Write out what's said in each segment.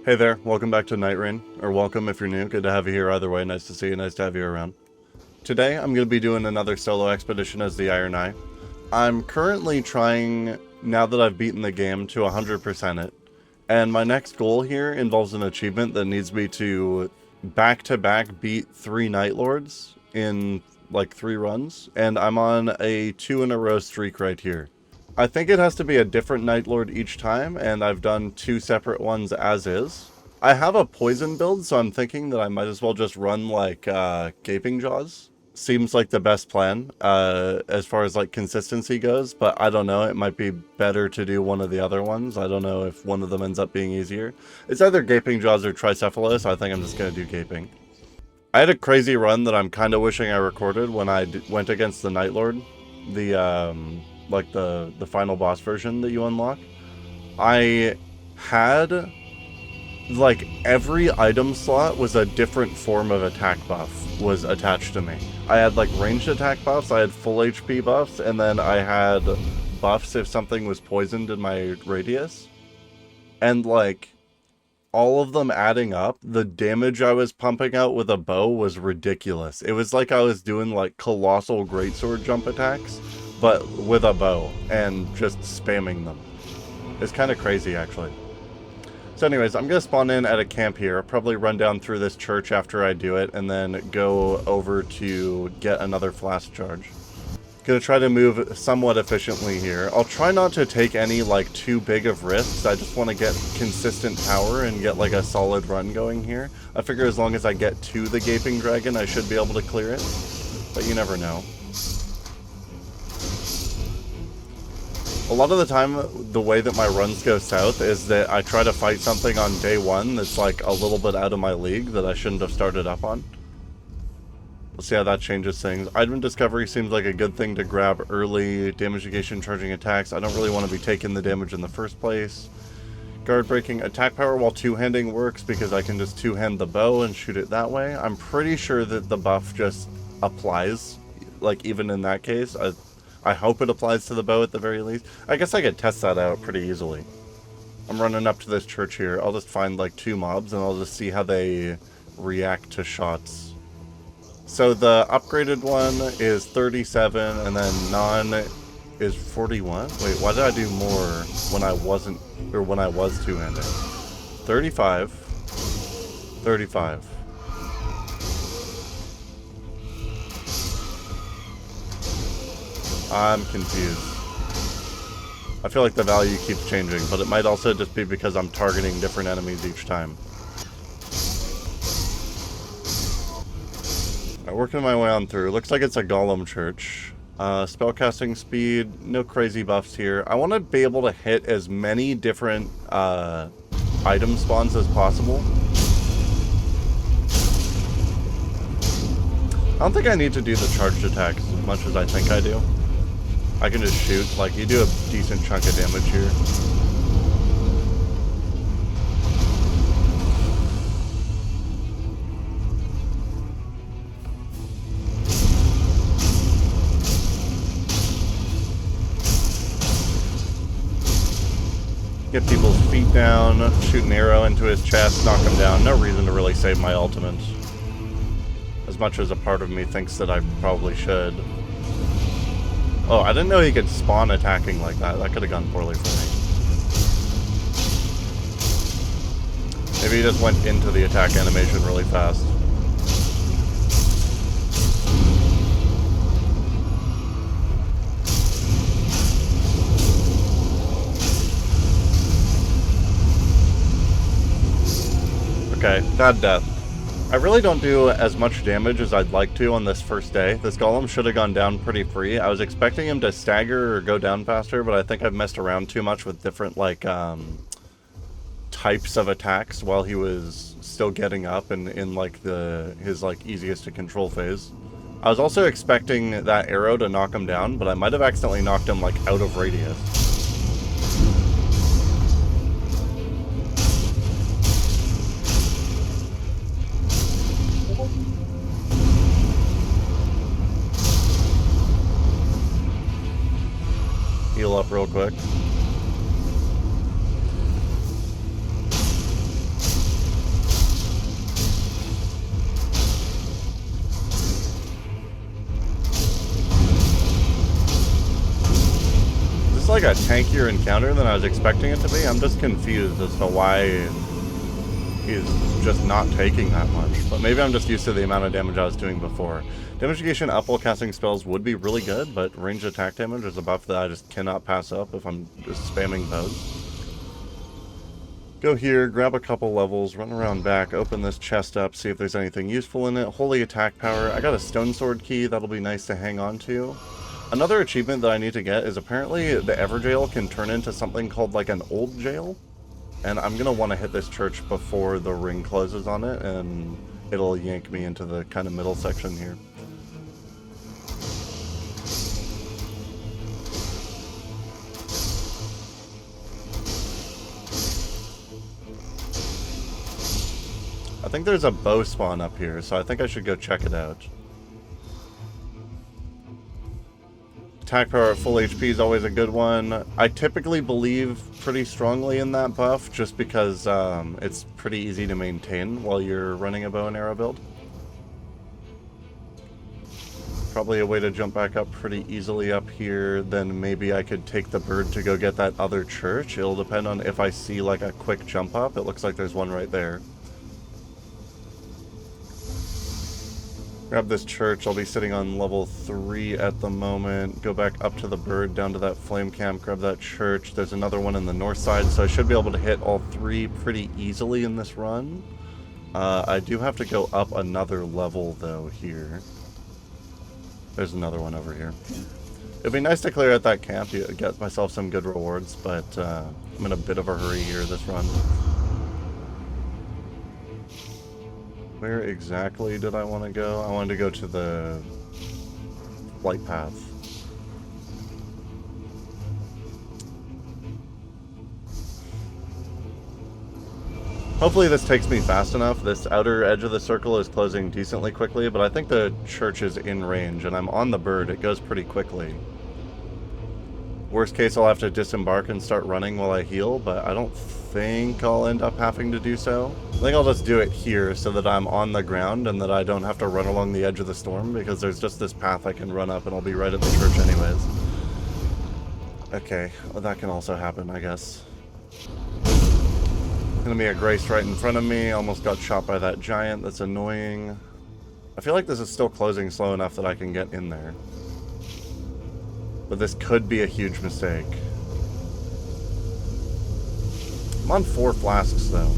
Hey there, welcome back to Nightreign, or welcome if you're new. Good to have you here either way. Nice to see you, nice to have you around. Today, I'm going to be doing another solo expedition as the Iron Eye. I'm currently trying, now that I've beaten the game, to 100% it. And my next goal here involves an achievement that needs me to back-to-back beat 3 Night Lords in, like, 3 runs. And I'm on a 2-in-a-row streak right here. I think it has to be a different Night Lord each time, and I've done 2 separate ones as is. I have a poison build, so I'm thinking that I might as well just run, like, Gaping Jaws. Seems like the best plan, as far as, like, consistency goes, but I don't know, it might be better to do one of the other ones. I don't know if one of them ends up being easier. It's either Gaping Jaws or Tricephalus, so I think I'm just gonna do Gaping. I had a crazy run that I'm kind of wishing I recorded when I went against the Night Lord. Like the final boss version that you unlock. I had, like, every item slot was a different form of attack buff was attached to me. I had, like, ranged attack buffs, I had full HP buffs, and then I had buffs if something was poisoned in my radius. And, like, all of them adding up, the damage I was pumping out with a bow was ridiculous. It was like I was doing, like, colossal greatsword jump attacks, but with a bow, and just spamming them. It's kind of crazy, actually. So anyways, I'm going to spawn in at a camp here, probably run down through this church after I do it, and then go over to get another flask charge. Going to try to move somewhat efficiently here. I'll try not to take any, like, too big of risks. I just want to get consistent power and get, like, a solid run going here. I figure as long as I get to the Gaping Dragon, I should be able to clear it, but you never know. A lot of the time, the way that my runs go south is that I try to fight something on day 1 that's, like, a little bit out of my league that I shouldn't have started up on. We'll see how that changes things. Item discovery seems like a good thing to grab early. Damage negation, charging attacks. I don't really want to be taking the damage in the first place. Guard breaking. Attack power while two-handing works because I can just two-hand the bow and shoot it that way. I'm pretty sure that the buff just applies, like, even in that case. I hope it applies to the bow at the very least. I guess I could test that out pretty easily. I'm running up to this church here. I'll just find, like, 2 mobs and I'll just see how they react to shots. So the upgraded one is 37 and then non is 41. Wait, why did I do more when I wasn't, or when I was two-handed? 35. 35. I'm confused. I feel like the value keeps changing, but it might also just be because I'm targeting different enemies each time. Alright, working my way on through. Looks like it's a golem church. Spellcasting speed, no crazy buffs here. I want to be able to hit as many different item spawns as possible. I don't think I need to do the charged attacks as much as I think I do. I can just shoot, like, you do a decent chunk of damage here. Get people's feet down, shoot an arrow into his chest, knock him down. No reason to really save my ultimate. As much as a part of me thinks that I probably should. Oh, I didn't know he could spawn attacking like that. That could have gone poorly for me. Maybe he just went into the attack animation really fast. Okay, bad death. I really don't do as much damage as I'd like to on this first day. This golem should have gone down pretty free. I was expecting him to stagger or go down faster, but I think I've messed around too much with different, like, types of attacks while he was still getting up and in, like, his, like, easiest to control phase. I was also expecting that arrow to knock him down, but I might have accidentally knocked him, like, out of radius. Heal up real quick. like a tankier encounter than I was expecting it to be. I'm just confused as to why he's just not taking that much. But maybe I'm just used to the amount of damage I was doing before. Damage negation up while casting spells would be really good, but ranged attack damage is a buff that I just cannot pass up if I'm just spamming bows. Go here, grab a couple levels, run around back, open this chest up, see if there's anything useful in it. Holy attack power. I got a stone sword key, that'll be nice to hang on to. Another achievement that I need to get is apparently the Everjail can turn into something called like an old jail. And I'm going to want to hit this church before the ring closes on it, and it'll yank me into the kind of middle section here. I think there's a bow spawn up here, so I think I should go check it out. Attack power at full HP is always a good one. I typically believe pretty strongly in that buff, just because it's pretty easy to maintain while you're running a bow and arrow build. Probably a way to jump back up pretty easily up here. Then maybe I could take the bird to go get that other church. It'll depend on if I see like a quick jump up. It looks like there's one right there. Grab this church. I'll be sitting on level 3 at the moment. Go back up to the bird, down to that flame camp, grab that church. There's another one in the north side, so I should be able to hit all 3 pretty easily in this run. I do have to go up another level, though, here. There's another one over here. It'd be nice to clear out that camp, get myself some good rewards, but I'm in a bit of a hurry here this run. Where exactly did I want to go? I wanted to go to the flight path. Hopefully this takes me fast enough. This outer edge of the circle is closing decently quickly, but I think the church is in range, and I'm on the bird. It goes pretty quickly. Worst case, I'll have to disembark and start running while I heal, but I don't think I'll end up having to do so. I think I'll just do it here so that I'm on the ground and that I don't have to run along the edge of the storm, because there's just this path I can run up and I'll be right at the church anyways. Okay, well, that can also happen, I guess. Gonna be a Grace right in front of me. Almost got shot by that giant. That's annoying. I feel like this is still closing slow enough that I can get in there. But this could be a huge mistake. I'm on 4 flasks, though.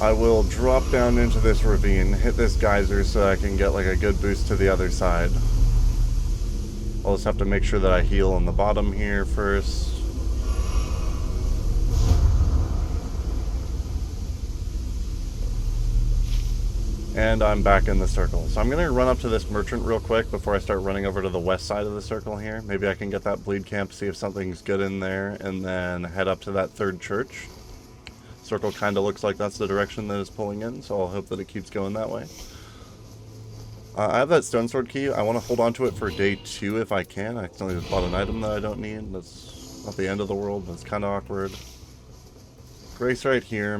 I will drop down into this ravine, hit this geyser so I can get like a good boost to the other side. I'll just have to make sure that I heal on the bottom here first. And I'm back in the circle. So I'm going to run up to this merchant real quick before I start running over to the west side of the circle here. Maybe I can get that bleed camp, see if something's good in there, and then head up to that third church. Circle kind of looks like that's the direction that it's pulling in, so I'll hope that it keeps going that way. I have that stone sword key. I want to hold on to it for day 2 if I can. I accidentally just bought an item that I don't need. That's not the end of the world, but it's kind of awkward. Grace right here.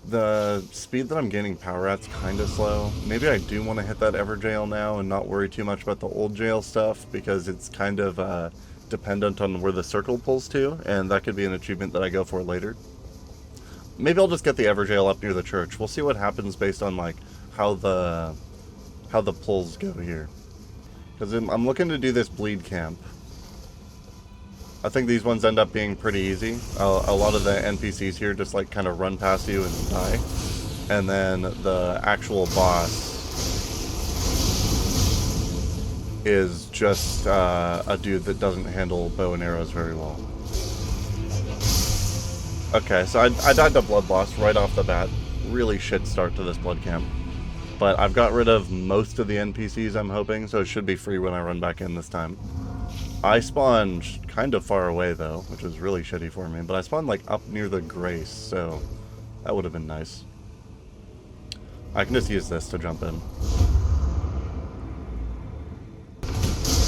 The speed that I'm gaining power at's kind of slow. Maybe I do want to hit that Everjail now and not worry too much about the old jail stuff, because it's kind of dependent on where the circle pulls to, and that could be an achievement that I go for later. Maybe I'll just get the Everjail up near the church. We'll see what happens based on like how the pulls go here. Because I'm looking to do this bleed camp. I think these ones end up being pretty easy. A lot of the NPCs here just like kind of run past you and die. And then the actual boss is just a dude that doesn't handle bow and arrows very well. Okay, so I died to blood loss right off the bat. Really shit start to this blood camp. But I've got rid of most of the NPCs, I'm hoping, so it should be free when I run back in this time. I spawned kind of far away, though, which was really shitty for me. But I spawned, like, up near the Grace, so that would have been nice. I can just use this to jump in.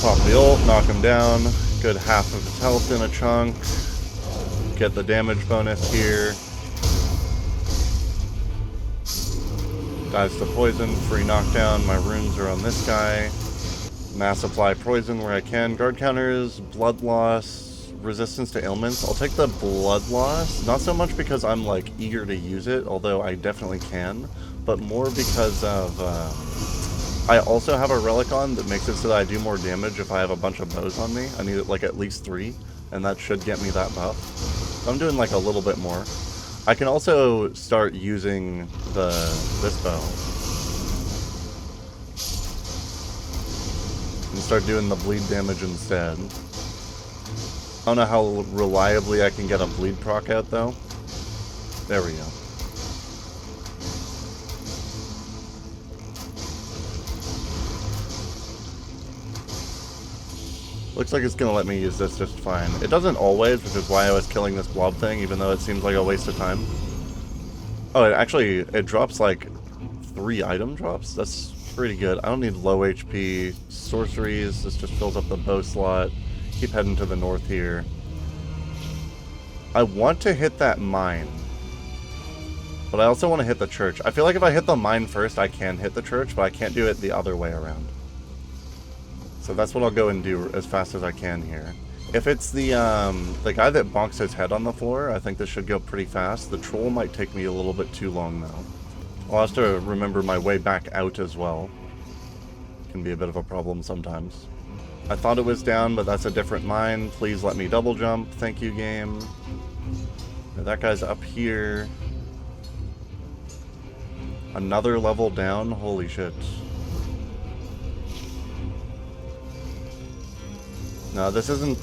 Pop the ult, knock him down. Good half of his health in a chunk. Get the damage bonus here. Dies to poison, free knockdown. My runes are on this guy. Mass apply poison where I can. Guard counters, blood loss, resistance to ailments. I'll take the blood loss. Not so much because I'm like eager to use it, although I definitely can, but more because of I also have a relic on that makes it so that I do more damage if I have a bunch of bows on me. I need like at least 3, and that should get me that buff. So I'm doing like a little bit more. I can also start using this bow. And start doing the bleed damage instead. I don't know how reliably I can get a bleed proc out though. There we go. Looks like it's gonna let me use this just fine. It doesn't always, which is why I was killing this blob thing, even though it seems like a waste of time. Oh, it drops like 3 item drops? That's pretty good. I don't need low HP. Sorceries, this just fills up the bow slot. Keep heading to the north here. I want to hit that mine. But I also want to hit the church. I feel like if I hit the mine first, I can hit the church, but I can't do it the other way around. So that's what I'll go and do as fast as I can here. If it's the guy that bonks his head on the floor, I think this should go pretty fast. The troll might take me a little bit too long, though. I'll have to remember my way back out as well. Can be a bit of a problem sometimes. I thought it was down, but that's a different mine. Please let me double jump. Thank you, game. That guy's up here. Another level down? Holy shit. No, this isn't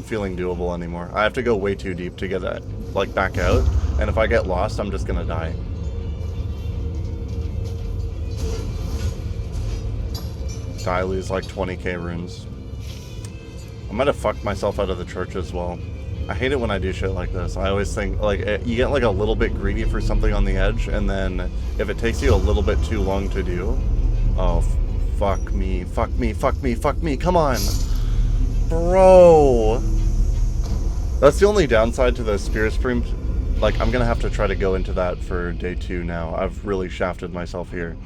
feeling doable anymore. I have to go way too deep to get that, like, back out. And if I get lost, I'm just gonna die. I lose like 20k runes. I might have fucked myself out of the church as well. I hate it when I do shit like this. I always think, like, you get like a little bit greedy for something on the edge, and then if it takes you a little bit too long to do, oh, fuck me, fuck me, fuck me, fuck me, come on! Bro! That's the only downside to the Spear Supreme. Like, I'm gonna have to try to go into that for day 2 now. I've really shafted myself here.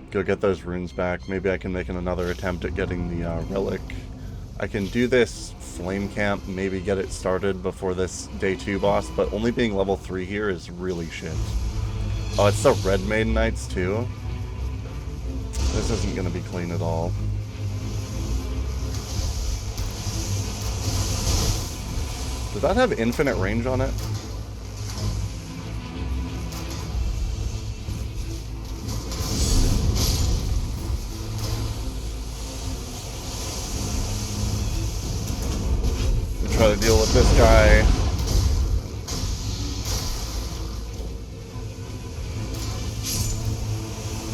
Go get those runes back. Maybe I can make another attempt at getting the relic. I can do this flame camp, maybe get it started before this day 2 boss, but only being level 3 here is really shit. Oh, it's the Red Maiden Knights too? This isn't gonna be clean at all. Does that have infinite range on it? Try to deal with this guy.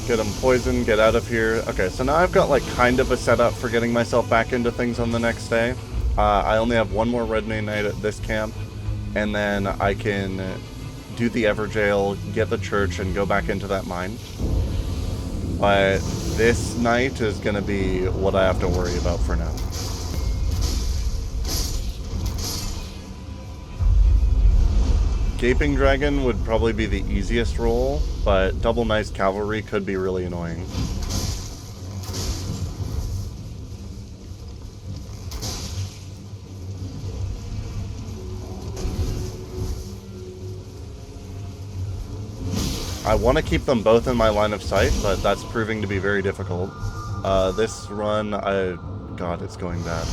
Get him poisoned, get out of here. Okay, so now I've got like kind of a setup for getting myself back into things on the next day. I only have one more Red Maiden Knight at this camp, and then I can do the Everjail, get the church, and go back into that mine. But this night is going to be what I have to worry about for now. Gaping Dragon would probably be the easiest roll, but Double Nice Cavalry could be really annoying. I want to keep them both in my line of sight, but that's proving to be very difficult. This run, God, it's going bad.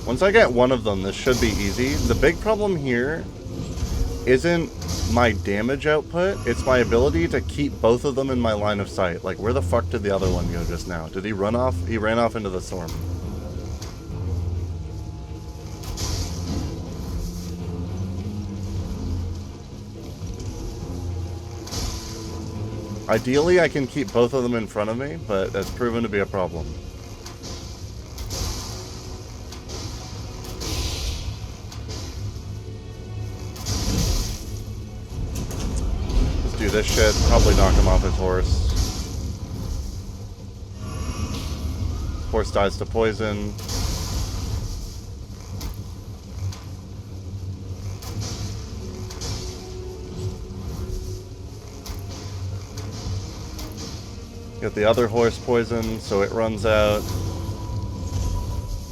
Once I get one of them, this should be easy. The big problem here isn't my damage output, it's my ability to keep both of them in my line of sight. Like, where the fuck did the other one go just now? Did he run off? He ran off into the storm. Ideally, I can keep both of them in front of me, but that's proven to be a problem. Let's do this shit. Probably knock him off his horse. Horse dies to poison. Get the other horse poisoned, so it runs out.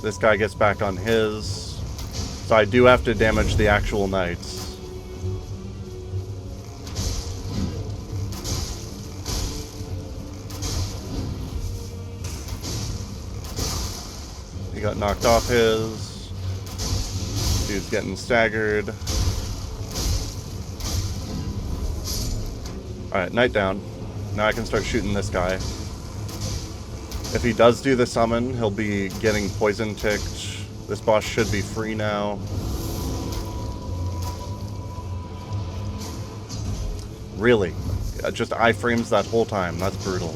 This guy gets back on his. So I do have to damage the actual knights. He got knocked off his. Dude's getting staggered. Alright, knight down. Now I can start shooting this guy. If he does do the summon, he'll be getting poison ticked. This boss should be free now. Really? Just iframes that whole time. That's brutal.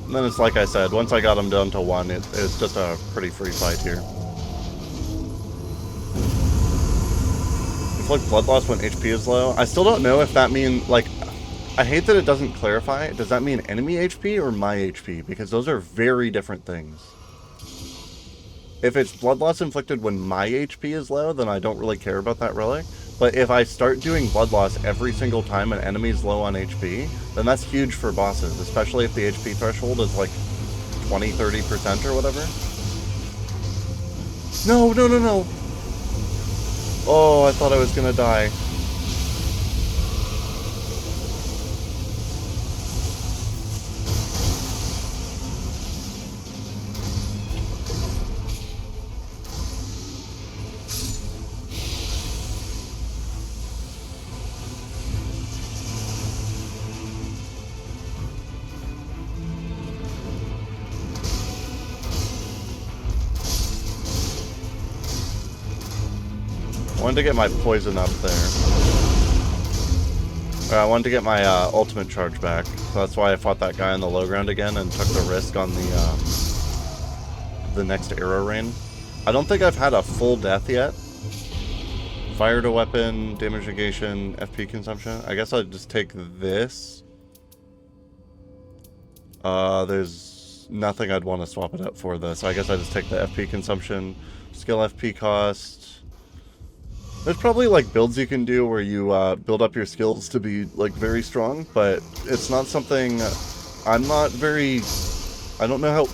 And then it's like I said, once I got him down to 1, it's just a pretty free fight here. It's like blood loss when HP is low. I still don't know if that means, like, I hate that it doesn't clarify. Does that mean enemy HP or my HP? Because those are very different things. If it's blood loss inflicted when my HP is low, then I don't really care about that relic. But if I start doing blood loss every single time an enemy's low on HP, then that's huge for bosses, especially if the HP threshold is like 20, 30% or whatever. No, no, no, no. Oh, I thought I was gonna die. I wanted to get my poison up there. I wanted to get my ultimate charge back, so that's why I fought that guy on the low ground again and took the risk on the next arrow rain. I don't think I've had a full death yet. Fire to weapon, damage negation, FP consumption. I guess I'd just take this. There's nothing I'd want to swap it out for this. So I guess I just take the FP consumption, skill FP cost. There's probably like builds you can do where you build up your skills to be like very strong, but it's not something I'm not very. I don't know how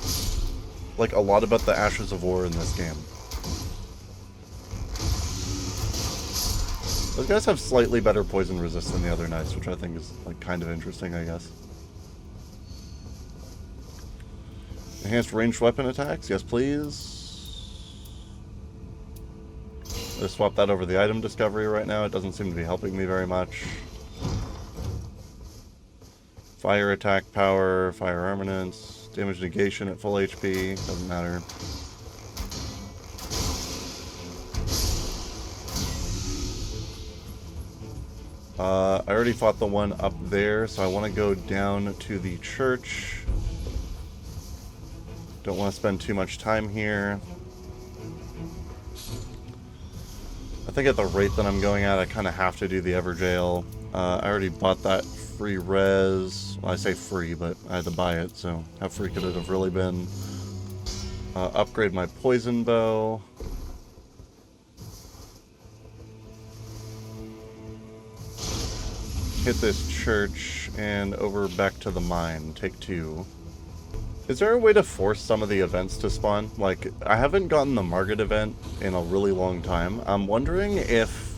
like a lot about the Ashes of War in this game. Those guys have slightly better poison resist than the other knights, which I think is like kind of interesting, I guess. Enhanced ranged weapon attacks, yes please. Just swap that over the item discovery right now. It doesn't seem to be helping me very much. Fire attack power, fire armaments, damage negation at full HP, doesn't matter. I already fought the one up there, so I want to go down to the church. Don't want to spend too much time here. I think at the rate that I'm going at, I kind of have to do the Everjail. I already bought that free res. Well, I say free, but I had to buy it, so how free could it have really been? Upgrade my poison bow. Hit this church and over back to the mine. Take 2. Is there a way to force some of the events to spawn? Like, I haven't gotten the Margit event in a really long time. I'm wondering if,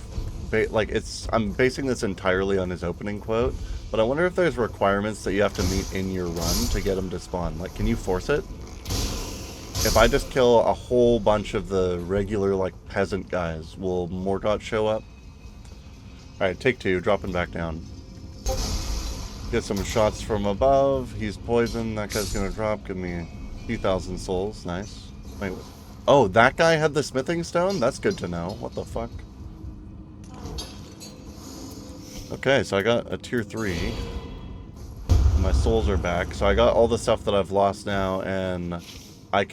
I'm basing this entirely on his opening quote, but I wonder if there's requirements that you have to meet in your run to get him to spawn. Like, can you force it? If I just kill a whole bunch of the regular, like, peasant guys, will Morgott show up? Alright, take 2, dropping back down. Get some shots from above. He's poisoned. That guy's gonna drop. Give me a few thousand souls. Nice. Wait. Oh, that guy had the smithing stone? That's good to know. What the fuck? Okay, so I got a tier 3. My souls are back. So I got all the stuff that I've lost now, and I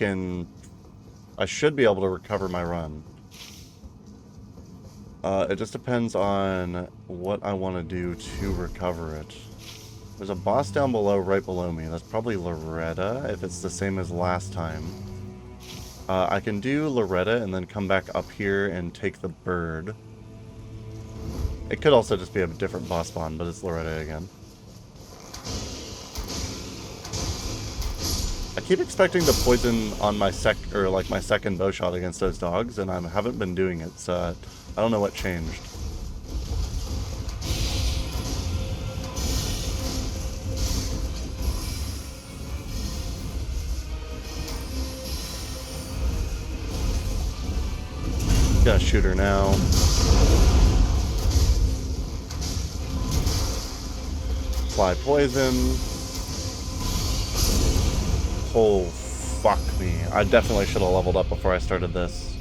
should be able to recover my run. It just depends on what I want to do to recover it. There's a boss down below, right below me. That's probably Loretta, if it's the same as last time. I can do Loretta and then come back up here and take the bird. It could also just be a different boss spawn, but it's Loretta again. I keep expecting to poison on my my second bow shot against those dogs, and I haven't been doing it, so I don't know what changed. Gotta shoot her now. Fly poison. Oh, fuck me. I definitely should have leveled up before I started this.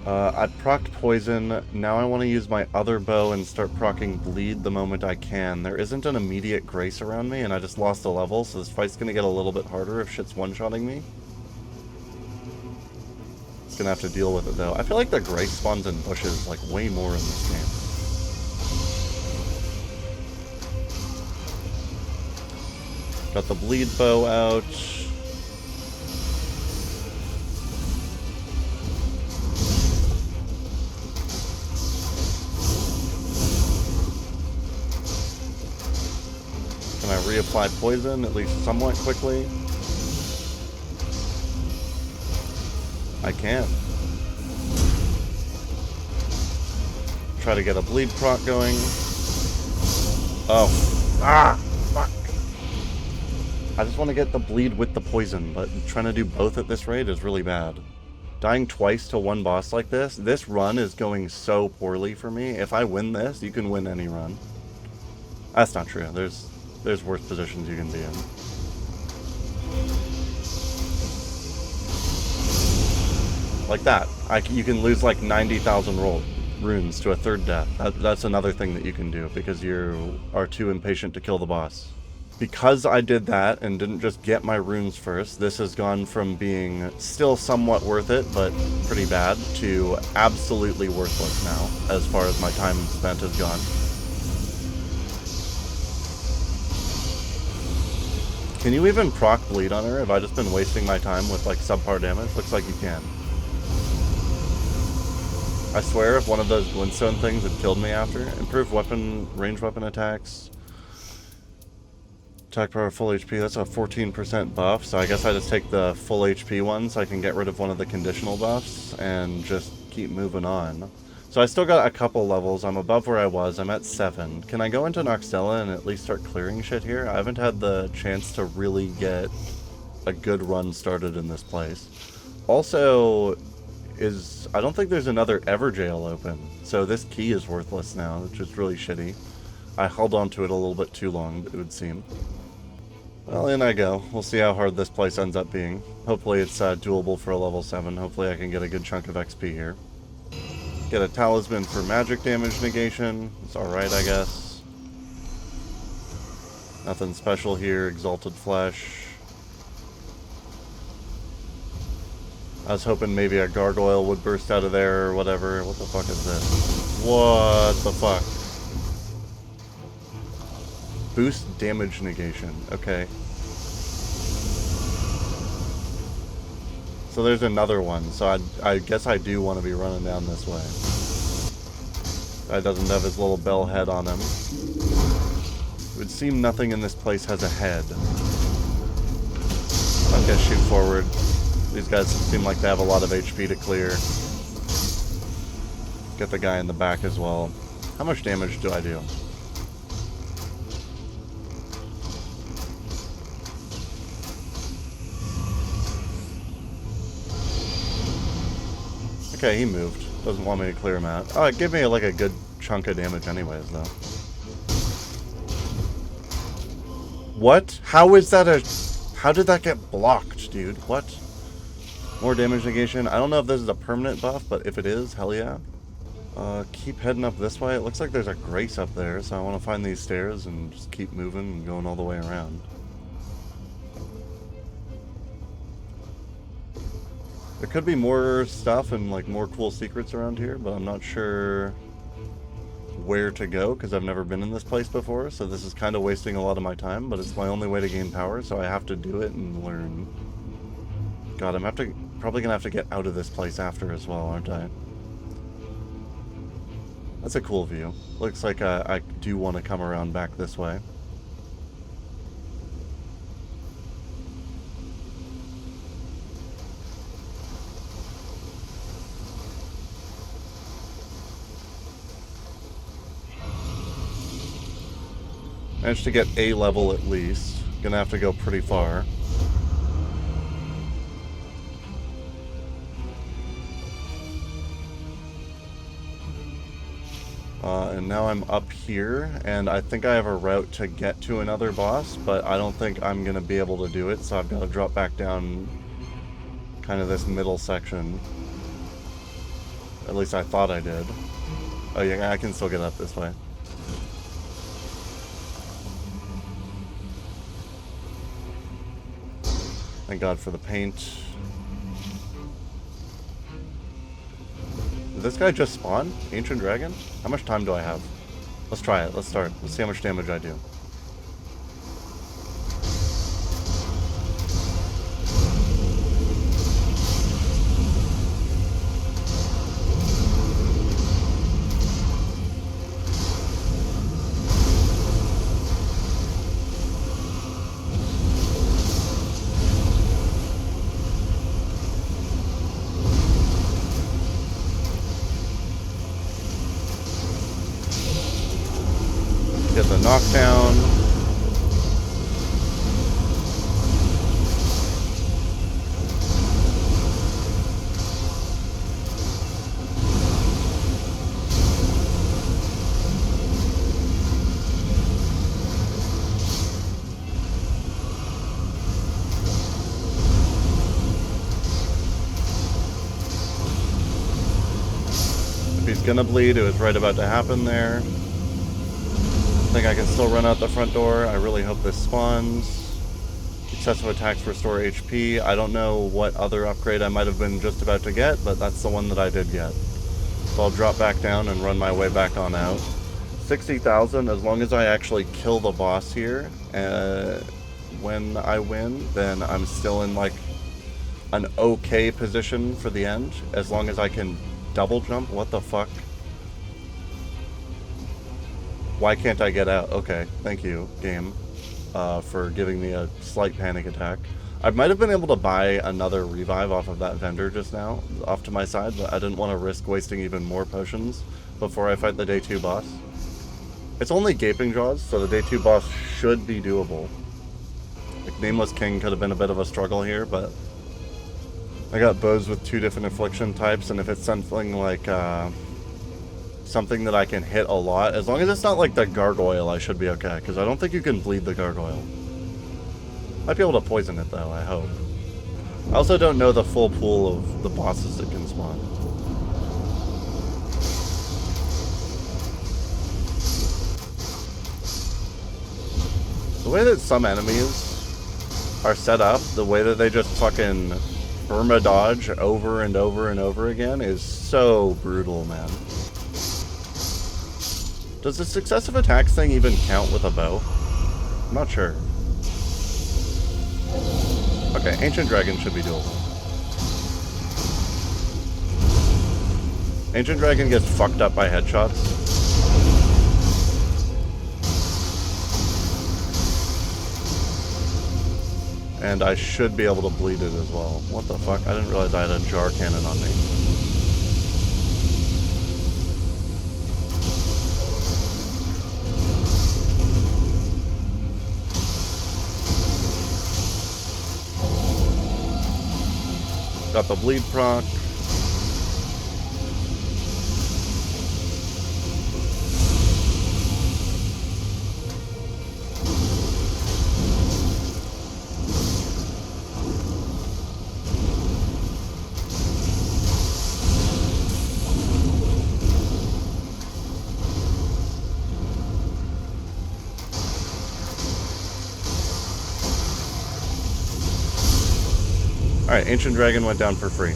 I procced poison. Now I want to use my other bow and start proccing bleed the moment I can. There isn't an immediate grace around me, and I just lost a level, so this fight's gonna get a little bit harder if shit's one-shotting me. Gonna have to deal with it though. I feel like the grace spawns in bushes like way more in this game. Got the bleed bow out. Can I reapply poison at least somewhat quickly? I can. Try to get a bleed proc going. Oh. Ah! Fuck! I just want to get the bleed with the poison, but trying to do both at this rate is really bad. Dying twice to one boss like this run is going so poorly for me. If I win this, you can win any run. That's not true. There's worse positions you can be in. Like that. You can lose like 90,000 runes to a third death. That's another thing that you can do because you are too impatient to kill the boss. Because I did that and didn't just get my runes first, this has gone from being still somewhat worth it, but pretty bad, to absolutely worthless now, as far as my time spent has gone. Can you even proc bleed on her? Have I just been wasting my time with like subpar damage? Looks like you can. I swear if one of those glintstone things had killed me after. Improved range weapon attacks. Attack power full HP, that's a 14% buff, so I guess I just take the full HP one so I can get rid of one of the conditional buffs and just keep moving on. So I still got a couple levels, I'm above where I was, I'm at 7. Can I go into Noxtella and at least start clearing shit here? I haven't had the chance to really get a good run started in this place. Also, I don't think there's another Everjail open, so this key is worthless now, which is really shitty. I held on to it a little bit too long, it would seem. Well, in I go. We'll see how hard this place ends up being. Hopefully it's doable for a level 7. Hopefully I can get a good chunk of XP here. Get a talisman for magic damage negation. It's alright, I guess. Nothing special here. Exalted Flesh. I was hoping maybe a gargoyle would burst out of there or whatever. What the fuck is this? What the fuck? Boost damage negation. Okay. So there's another one. So I guess I do want to be running down this way. That doesn't have his little bell head on him. It would seem nothing in this place has a head. Okay, shoot forward. These guys seem like they have a lot of HP to clear. Get the guy in the back as well. How much damage do I do? Okay, he moved. Doesn't want me to clear him out. Oh, it gave me like a good chunk of damage anyways, though. What? How is that a... How did that get blocked, dude? What? More damage negation. I don't know if this is a permanent buff, but if it is, hell yeah. Keep heading up this way. It looks like there's a grace up there, so I want to find these stairs and just keep moving and going all the way around. There could be more stuff and like more cool secrets around here, but I'm not sure where to go because I've never been in this place before, so this is kind of wasting a lot of my time, but it's my only way to gain power, so I have to do it and learn. God, I'm probably gonna have to get out of this place after as well, aren't I? That's a cool view. Looks like I do want to come around back this way. Managed to get A level at least. Gonna have to go pretty far. And now I'm up here, and I think I have a route to get to another boss, but I don't think I'm gonna be able to do it, so I've got to drop back down kind of this middle section. At least I thought I did. Oh yeah, I can still get up this way. Thank God for the paint. Did this guy just spawn? Ancient Dragon? How much time do I have? Let's try it. Let's start. Let's see how much damage I do. Get the knockdown. If he's gonna bleed, it was right about to happen there. I think I can still run out the front door. I really hope this spawns. Excessive attacks restore HP. I don't know what other upgrade I might have been just about to get, but that's the one that I did get. So I'll drop back down and run my way back on out. 60,000, as long as I actually kill the boss here, when I win, then I'm still in like an okay position for the end. As long as I can double jump. What the fuck? Why can't I get out? Okay, thank you, game, for giving me a slight panic attack. I might have been able to buy another revive off of that vendor just now, off to my side, but I didn't want to risk wasting even more potions before I fight the day 2 boss. It's only Gaping Jaws, so the day 2 boss should be doable. Like, Nameless King could have been a bit of a struggle here, but I got bows with 2 different affliction types, and if it's something like, something that I can hit a lot, as long as it's not like the gargoyle, I should be okay, because I don't think you can bleed the gargoyle. Might be able to poison it though, I hope. I also don't know the full pool of the bosses that can spawn. The way that some enemies are set up, the way that they just fucking perma-dodge over and over and over again is so brutal, man. Does the successive attacks thing even count with a bow? I'm not sure. Okay, Ancient Dragon should be doable. Ancient Dragon gets fucked up by headshots. And I should be able to bleed it as well. What the fuck? I didn't realize I had a jar cannon on me. Got the bleed proc. Alright, Ancient Dragon went down for free.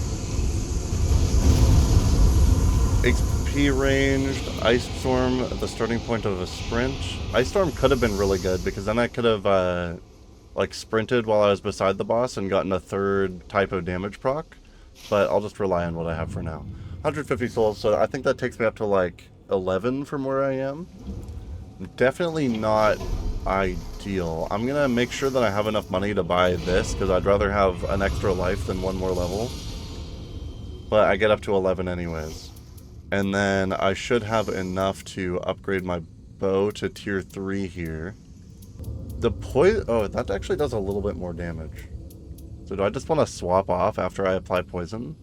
HP ranged, Ice Storm at the starting point of a sprint. Ice Storm could have been really good because then I could have like sprinted while I was beside the boss and gotten a third type of damage proc. But I'll just rely on what I have for now. 150 souls, so I think that takes me up to like 11 from where I am. Definitely not ideal. I'm gonna make sure that I have enough money to buy this because I'd rather have an extra life than one more level. But I get up to 11 anyways. And then I should have enough to upgrade my bow to tier 3 here. The poison... Oh, that actually does a little bit more damage. So do I just want to swap off after I apply poison?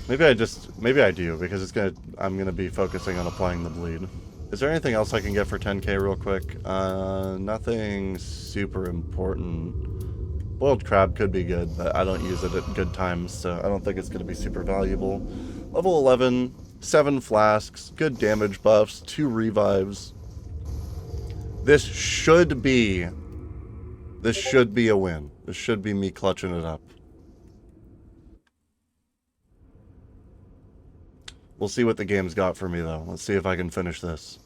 Maybe I do, because I'm gonna be focusing on applying the bleed. Is there anything else I can get for 10k real quick? Nothing super important. Boiled crab could be good, but I don't use it at good times, so I don't think it's going to be super valuable. Level 11, 7 flasks, good damage buffs, 2 revives. This should be a win. This should be me clutching it up. We'll see what the game's got for me, though. Let's see if I can finish this.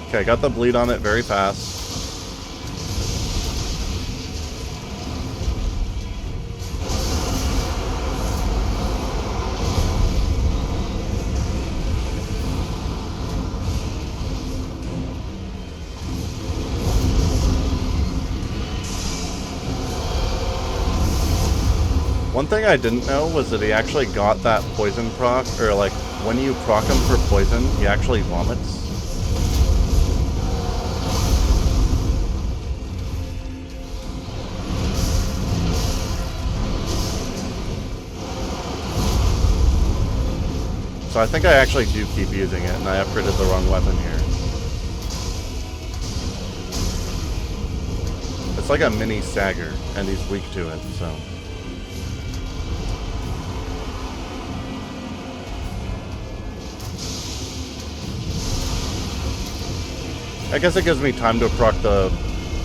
Okay, got the bleed on it very fast. One thing I didn't know was that he actually got that poison proc, or like, when you proc him for poison, he actually vomits. So I think I actually do keep using it, and I upgraded the wrong weapon here. It's like a mini stagger, and he's weak to it, so... I guess it gives me time to proc the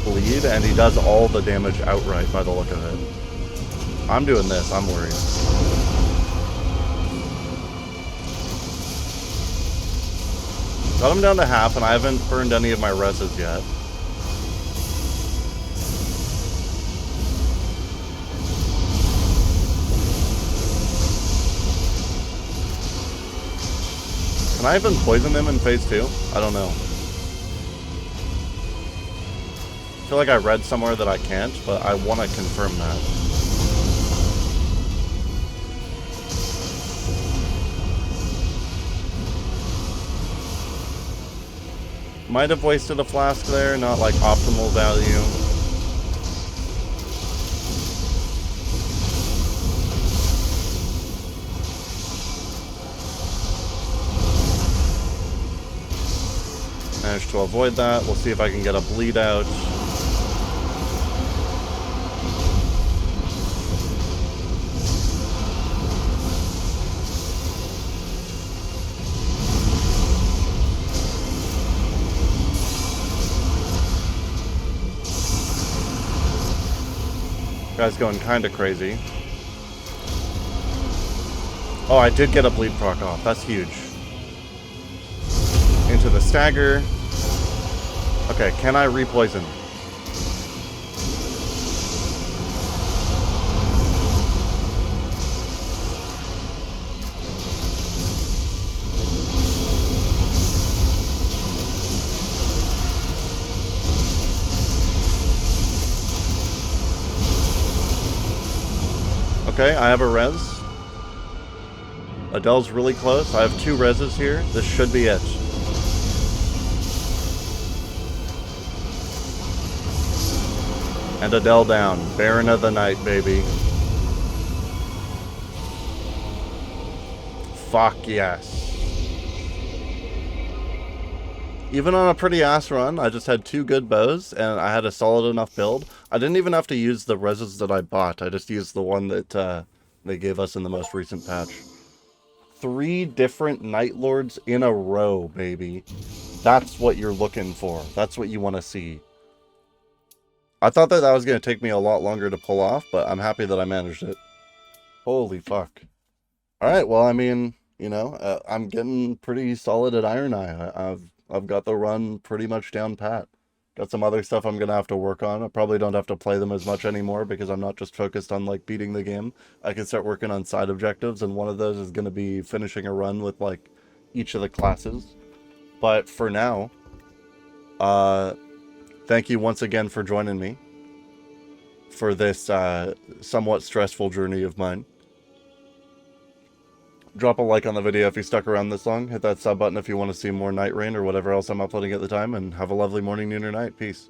bleed, and he does all the damage outright by the look of it. I'm doing this, I'm worried. Got him down to half, and I haven't burned any of my reses yet. Can I even poison him in phase 2? I don't know. I feel like I read somewhere that I can't, but I want to confirm that. Might have wasted a flask there, not like optimal value. Managed to avoid that. We'll see if I can get a bleed out. Guy's going kind of crazy. Oh, I did get a bleed proc off. That's huge. Into the stagger. Okay, can I re-poison? Okay, I have a res. Adele's really close. I have 2 reses here. This should be it. And Adele down. Baron of the Night, baby. Fuck yes. Even on a pretty ass run, I just had 2 good bows, and I had a solid enough build. I didn't even have to use the reses that I bought. I just used the one that they gave us in the most recent patch. 3 different Night Lords in a row, baby. That's what you're looking for. That's what you want to see. I thought that was going to take me a lot longer to pull off, but I'm happy that I managed it. Holy fuck. Alright, well, I mean, you know, I'm getting pretty solid at Iron Eye. I've got the run pretty much down pat. Got some other stuff I'm going to have to work on. I probably don't have to play them as much anymore because I'm not just focused on, like, beating the game. I can start working on side objectives, and one of those is going to be finishing a run with, like, each of the classes. But for now, thank you once again for joining me for this somewhat stressful journey of mine. Drop a like on the video if you stuck around this long. Hit that sub button if you want to see more Nightreign or whatever else I'm uploading at the time. And have a lovely morning, noon, or night. Peace.